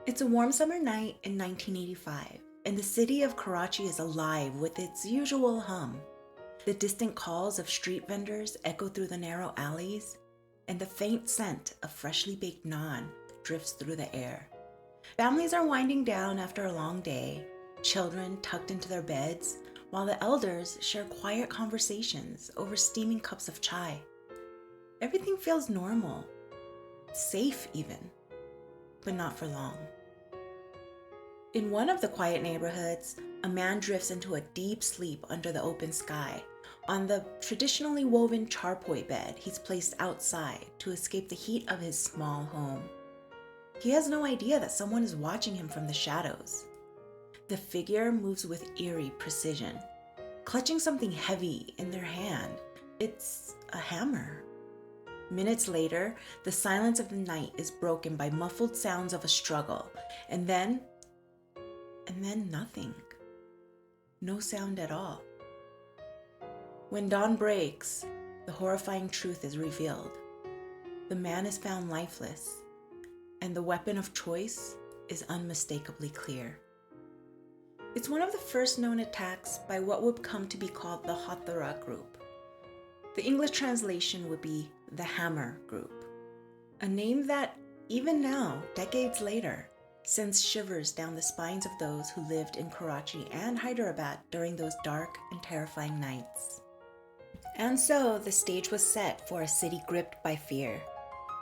It's a warm summer night in 1985, and the city of Karachi is alive with its usual hum. The distant calls of street vendors echo through the narrow alleys, and the faint scent of freshly baked naan drifts through the air. Families are winding down after a long day, children tucked into their beds, while the elders share quiet conversations over steaming cups of chai. Everything feels normal, safe even, but not for long. In one of the quiet neighborhoods, a man drifts into a deep sleep under the open sky on the traditionally woven charpoy bed he's placed outside to escape the heat of his small home. He has no idea that someone is watching him from the shadows. The figure moves with eerie precision, clutching something heavy in their hand. It's a hammer. Minutes later, the silence of the night is broken by muffled sounds of a struggle, and then nothing. No sound at all. When dawn breaks, the horrifying truth is revealed. The man is found lifeless, and the weapon of choice is unmistakably clear. It's one of the first known attacks by what would come to be called the Hathora Group. The English translation would be the Hammer Group, a name that, even now, decades later, sends shivers down the spines of those who lived in Karachi and Hyderabad during those dark and terrifying nights. And so the stage was set for a city gripped by fear.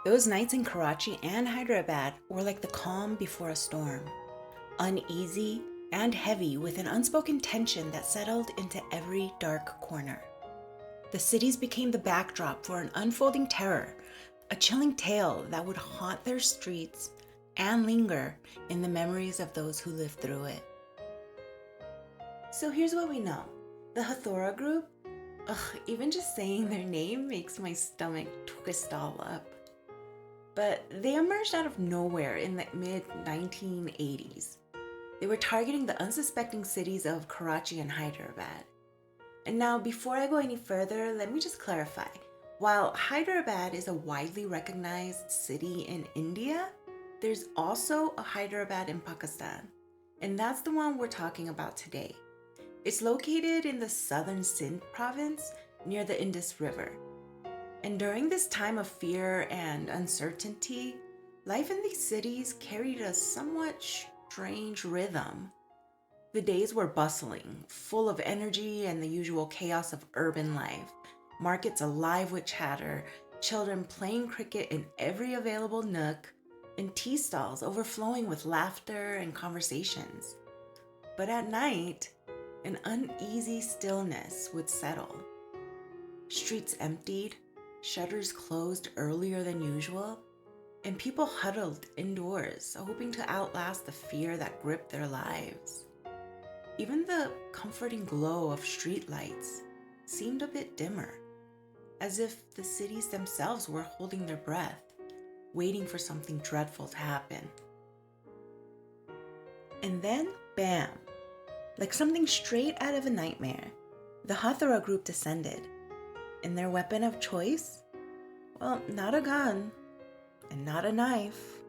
Those nights in Karachi and Hyderabad were like the calm before a storm, uneasy and heavy with an unspoken tension that settled into every dark corner. The cities became the backdrop for an unfolding terror, a chilling tale that would haunt their streets and linger in the memories of those who lived through it. So here's what we know. The Hathora Group, even just saying their name makes my stomach twist all up. But they emerged out of nowhere in the mid-1980s. They were targeting the unsuspecting cities of Karachi and Hyderabad. And now, before I go any further, let me just clarify. While Hyderabad is a widely recognized city in India, there's also a Hyderabad in Pakistan, and that's the one we're talking about today. It's located in the southern Sindh province near the Indus River. And during this time of fear and uncertainty, life in these cities carried a somewhat strange rhythm. The days were bustling, full of energy and the usual chaos of urban life. Markets alive with chatter, children playing cricket in every available nook, and tea stalls overflowing with laughter and conversations. But at night, an uneasy stillness would settle. Streets emptied, shutters closed earlier than usual, and people huddled indoors, hoping to outlast the fear that gripped their lives. Even the comforting glow of streetlights seemed a bit dimmer, as if the cities themselves were holding their breath, waiting for something dreadful to happen. And then, bam! Like something straight out of a nightmare, the Hathora Group descended. And their weapon of choice? Well, not a gun, and not a knife,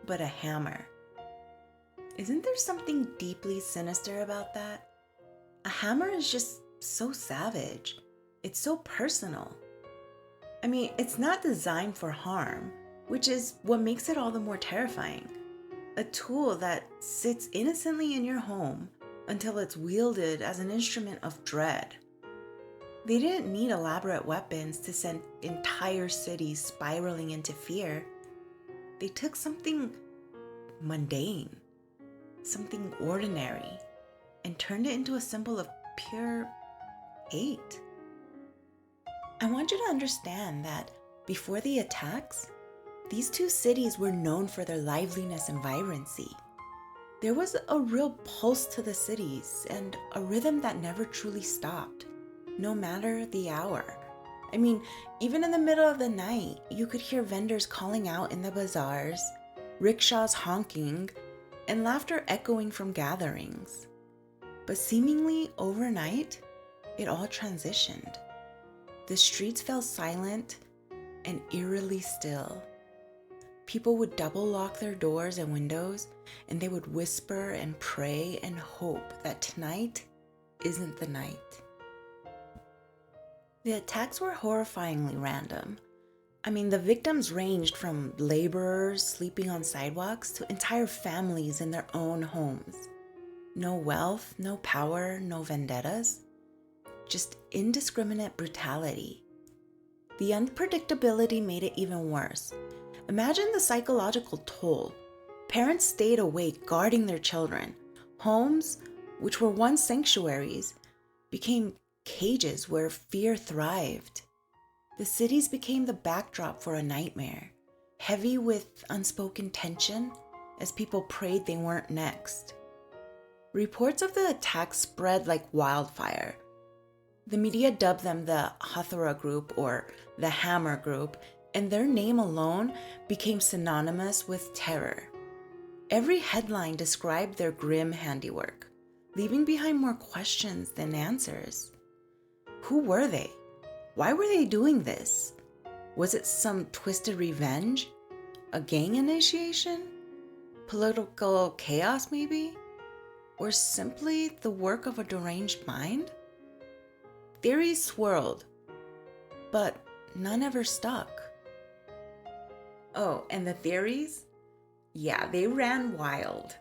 but a hammer. Isn't there something deeply sinister about that? A hammer is just so savage. It's so personal. I mean, it's not designed for harm, which is what makes it all the more terrifying. A tool that sits innocently in your home until it's wielded as an instrument of dread. They didn't need elaborate weapons to send entire cities spiraling into fear. They took something mundane, something ordinary, and turned it into a symbol of pure hate. I want you to understand that before the attacks, these two cities were known for their liveliness and vibrancy. There was a real pulse to the cities and a rhythm that never truly stopped, no matter the hour. I mean, even in the middle of the night, you could hear vendors calling out in the bazaars, rickshaws honking, and laughter echoing from gatherings. But seemingly overnight, it all transitioned. The streets fell silent and eerily still. People would double lock their doors and windows, and they would whisper and pray and hope that tonight isn't the night. The attacks were horrifyingly random. I mean, the victims ranged from laborers sleeping on sidewalks to entire families in their own homes. No wealth, no power, no vendettas, just indiscriminate brutality. The unpredictability made it even worse. Imagine the psychological toll. Parents stayed awake guarding their children. Homes, which were once sanctuaries, became cages where fear thrived. The cities became the backdrop for a nightmare, heavy with unspoken tension as people prayed they weren't next. Reports of the attacks spread like wildfire. The media dubbed them the Hathora Group or the Hammer Group, and their name alone became synonymous with terror. Every headline described their grim handiwork, leaving behind more questions than answers. Who were they? Why were they doing this? Was it some twisted revenge? A gang initiation? Political chaos, maybe? Or simply the work of a deranged mind? Theories swirled, but none ever stuck. Oh, and the theories? Yeah, they ran wild.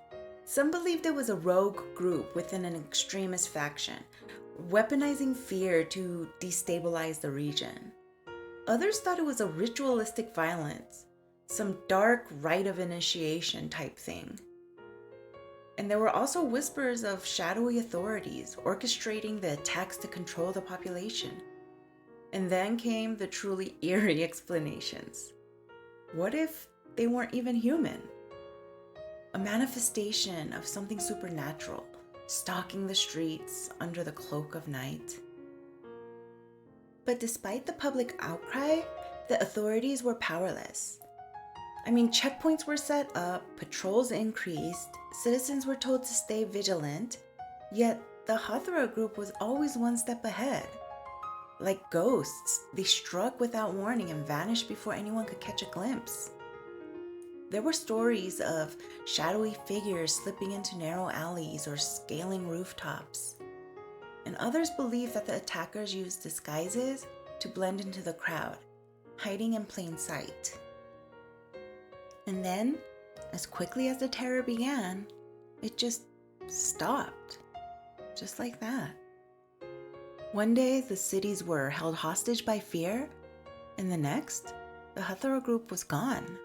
Some believed it was a rogue group within an extremist faction, weaponizing fear to destabilize the region. Others thought it was a ritualistic violence, some dark rite of initiation type thing. And there were also whispers of shadowy authorities orchestrating the attacks to control the population. And then came the truly eerie explanations. What if they weren't even human? A manifestation of something supernatural, stalking the streets under the cloak of night. But despite the public outcry, the authorities were powerless. I mean, checkpoints were set up, patrols increased, citizens were told to stay vigilant, yet the Hathora Group was always one step ahead. Like ghosts, they struck without warning and vanished before anyone could catch a glimpse. There were stories of shadowy figures slipping into narrow alleys or scaling rooftops. And others believed that the attackers used disguises to blend into the crowd, hiding in plain sight. And then, as quickly as the terror began, it just stopped. Just like that. One day, the cities were held hostage by fear, and the next, the Hathora Group was gone.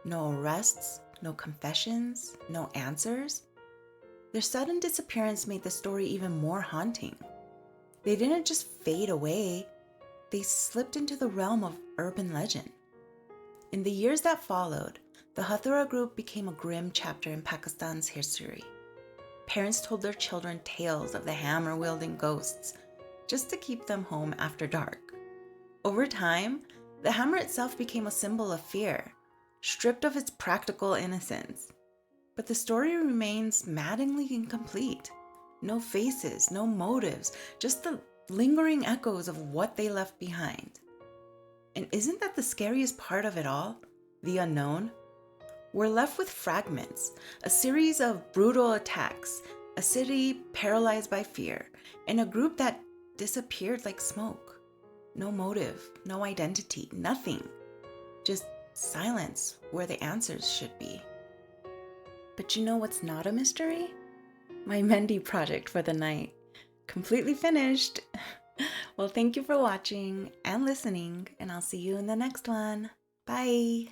No arrests, no confessions, no answers. Their sudden disappearance made the story even more haunting. They didn't just fade away, they slipped into the realm of urban legend. In the years that followed, the Hathora Group became a grim chapter in Pakistan's history. Parents told their children tales of the hammer-wielding ghosts just to keep them home after dark. Over time, the hammer itself became a symbol of fear, stripped of its practical innocence. But the story remains maddeningly incomplete. No faces, no motives, just the lingering echoes of what they left behind. And isn't that the scariest part of it all? The unknown? We're left with fragments, a series of brutal attacks, a city paralyzed by fear, and a group that disappeared like smoke. No motive, no identity, nothing. Just silence where the answers should be. But you know what's not a mystery? My Mehndi project for the night. Completely finished. Well, thank you for watching and listening, and I'll see you in the next one. Bye.